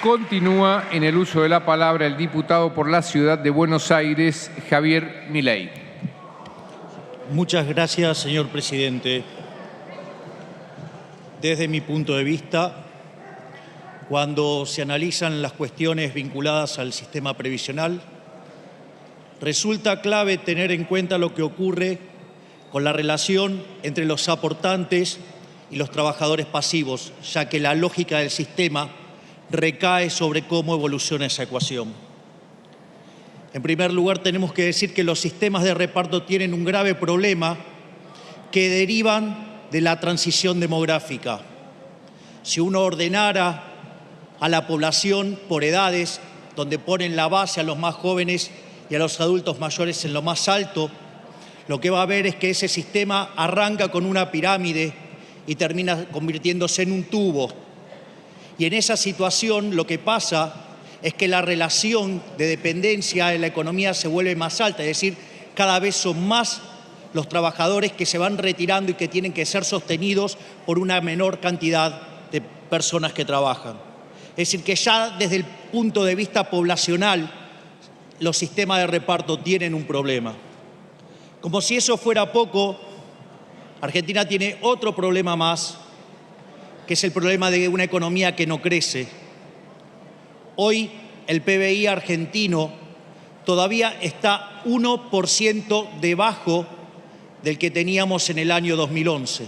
Continúa en el uso de la palabra el diputado por la Ciudad de Buenos Aires, Javier Milei. Muchas gracias, señor presidente. Desde mi punto de vista, cuando se analizan las cuestiones vinculadas al sistema previsional, resulta clave tener en cuenta lo que ocurre con la relación entre los aportantes y los trabajadores pasivos, ya que la lógica del sistema recae sobre cómo evoluciona esa ecuación. En primer lugar, tenemos que decir que los sistemas de reparto tienen un grave problema que derivan de la transición demográfica. Si uno ordenara a la población por edades, donde ponen la base a los más jóvenes y a los adultos mayores en lo más alto, lo que va a ver es que ese sistema arranca con una pirámide y termina convirtiéndose en un tubo. Y en esa situación lo que pasa es que la relación de dependencia en la economía se vuelve más alta, es decir, cada vez son más los trabajadores que se van retirando y que tienen que ser sostenidos por una menor cantidad de personas que trabajan. Es decir, que ya desde el punto de vista poblacional, los sistemas de reparto tienen un problema. Como si eso fuera poco, Argentina tiene otro problema más, que es el problema de una economía que no crece. Hoy el PBI argentino todavía está 1% debajo del que teníamos en el año 2011.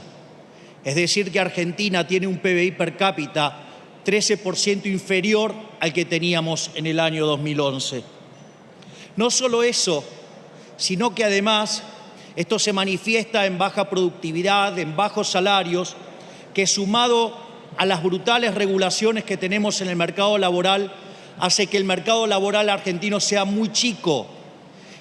Es decir, que Argentina tiene un PBI per cápita 13% inferior al que teníamos en el año 2011. No solo eso, sino que además esto se manifiesta en baja productividad, en bajos salarios, que sumado a las brutales regulaciones que tenemos en el mercado laboral, hace que el mercado laboral argentino sea muy chico.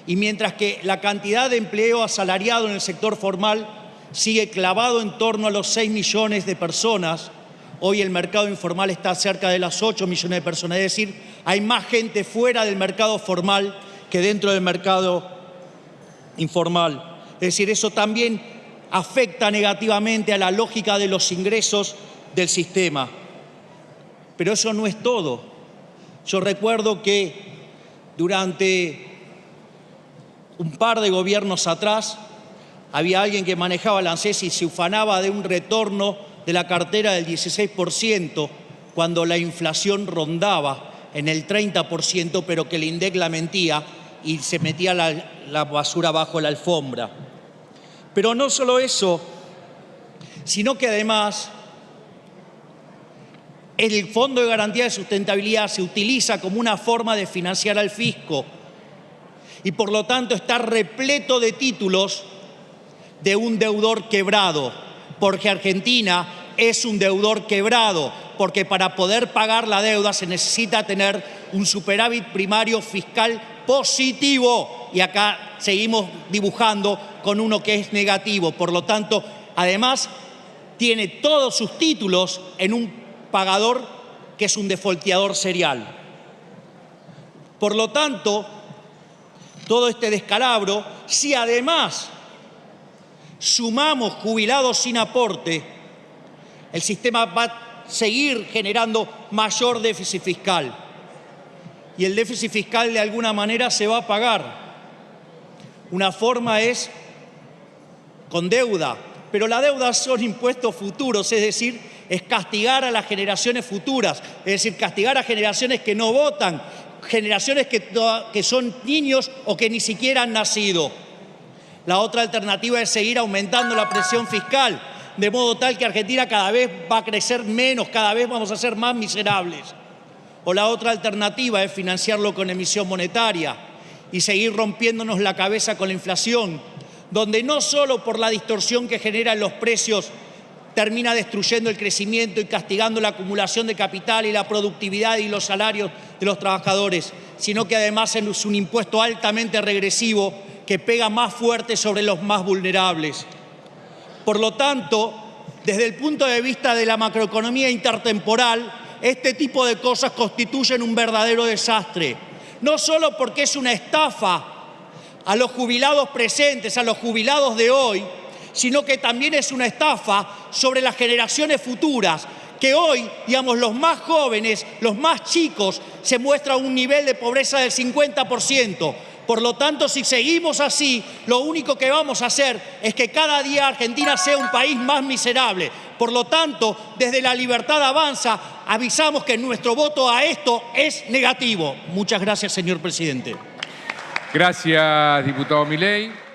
Y mientras que la cantidad de empleo asalariado en el sector formal sigue clavado en torno a los 6 millones de personas, hoy el mercado informal está cerca de las 8 millones de personas. Es decir, hay más gente fuera del mercado formal que dentro del mercado informal. Es decir, eso también afecta negativamente a la lógica de los ingresos del sistema. Pero eso no es todo. Yo recuerdo que durante un par de gobiernos atrás había alguien que manejaba la ANSES y se ufanaba de un retorno de la cartera del 16% cuando la inflación rondaba en el 30%, pero que el INDEC la mentía y se metía la basura bajo la alfombra. Pero no solo eso, sino que además el Fondo de Garantía de Sustentabilidad se utiliza como una forma de financiar al fisco y por lo tanto está repleto de títulos de un deudor quebrado, porque Argentina es un deudor quebrado, porque para poder pagar la deuda se necesita tener un superávit primario fiscal positivo y acá seguimos dibujando con uno que es negativo. Por lo tanto, además tiene todos sus títulos en un pagador que es un defolteador serial. Por lo tanto, todo este descalabro, si además sumamos jubilados sin aporte, el sistema va a seguir generando mayor déficit fiscal. Y el déficit fiscal de alguna manera se va a pagar. Una forma es con deuda, pero la deuda son impuestos futuros, es decir, es castigar a las generaciones futuras, es decir, castigar a generaciones que no votan, generaciones que son niños o que ni siquiera han nacido. La otra alternativa es seguir aumentando la presión fiscal, de modo tal que Argentina cada vez va a crecer menos, cada vez vamos a ser más miserables. O la otra alternativa es financiarlo con emisión monetaria y seguir rompiéndonos la cabeza con la inflación, donde no solo por la distorsión que genera en los precios termina destruyendo el crecimiento y castigando la acumulación de capital y la productividad y los salarios de los trabajadores, sino que además es un impuesto altamente regresivo que pega más fuerte sobre los más vulnerables. Por lo tanto, desde el punto de vista de la macroeconomía intertemporal, este tipo de cosas constituyen un verdadero desastre. No solo porque es una estafa a los jubilados presentes, a los jubilados de hoy, sino que también es una estafa sobre las generaciones futuras, que hoy, digamos, los más jóvenes, los más chicos, se muestra un nivel de pobreza del 50%. Por lo tanto, si seguimos así, lo único que vamos a hacer es que cada día Argentina sea un país más miserable. Por lo tanto, desde La Libertad Avanza, avisamos que nuestro voto a esto es negativo. Muchas gracias, señor presidente. Gracias, diputado Milei.